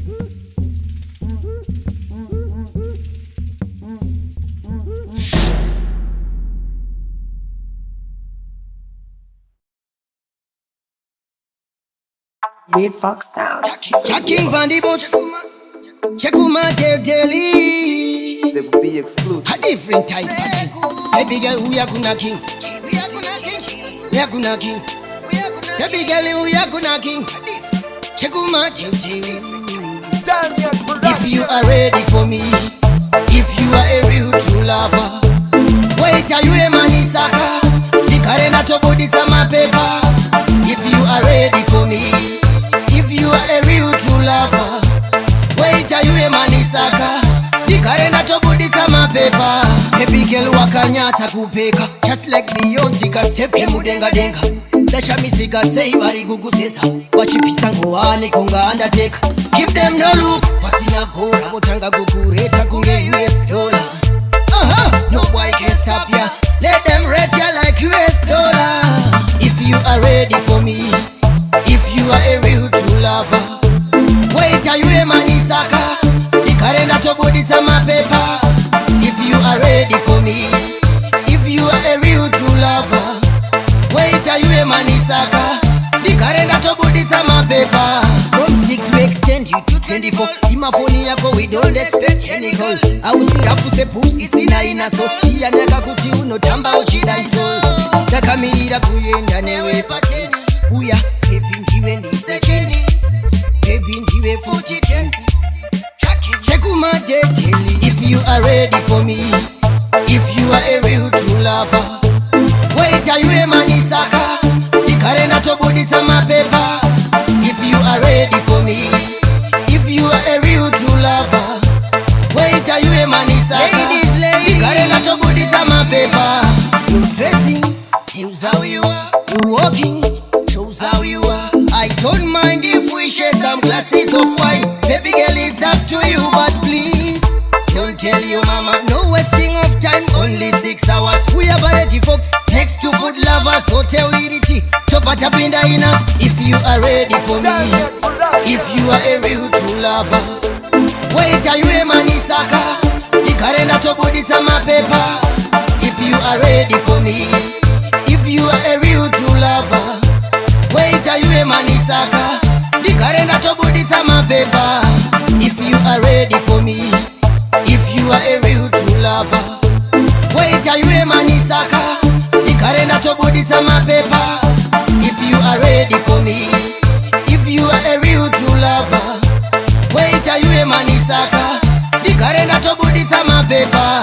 Beat Fox down. Jah Khing on the boat. Chekuma Teli. They will be exclusive. A different type of thing. Baby girl, who ya gonna king? We are gonna king. Baby girl, who ya gonna king? Chekuma Teli. If you are ready for me, if you are a real true lover, wait till you a manisaka. The karena tobodi sama paper. If you are ready for me, if you are a real true lover, wait till you a manisaka. The karena tobodi sama paper. Baby girl wakanyata kupeka, just like Beyonce ka step mudenga denga. Besha misika say bari gugusesa, wachipisa ngoane konga undertaker. Give them no look, pasina bora, botanga gugureta kunge US dollar. No boy can stop ya, let them rate ya like US dollar. If you are ready for me, if you are a real true lover, wait till you a manisaka. The karena tobodi sama paper. If you are ready for me, if you are a real true lover, wait till you a manisaka. The karena tobodi sama paper. From 6 we extend you to 24. Simafoni yako we don't expect any call. Ausirafu se puss isina inaso. Iya naka kuti unotamba uchida iso. Takamirira kuyenda newe pateni. Uya baby ndiwe ndise cheni. Baby ndiwe 4010. Chekuma Teli. If you are ready for me, if you are a real true lover, wait till you a manisaka. The karena tobodi sama paper. If you are ready for me, if you are a real true lover, wait till you a manisaka. Ladies, the karena tobodi sama paper. You dressing tells how you are. You walking shows how you are. I don't mind if we share some glasses of wine. Baby girl, it's up to you, but please don't tell your mama. No wasting of time, only 6 hours. We are ready, folks. Next to food lovers, hotel iriti. Chopata pinda in us. If you are ready for me, if you are a real true lover, wait till you a manisaka. The karena tobodi sama paper. If you are ready for me, if you are a real true lover, wait till you a manisaka. The karena tobodi sama paper. If you are ready for me, if you are a real true lover, wait till you a manisaka. The karena tobodi sama paper. If you are ready for me, if you are a real true lover, wait till you a manisaka. The karena tobodi sama paper.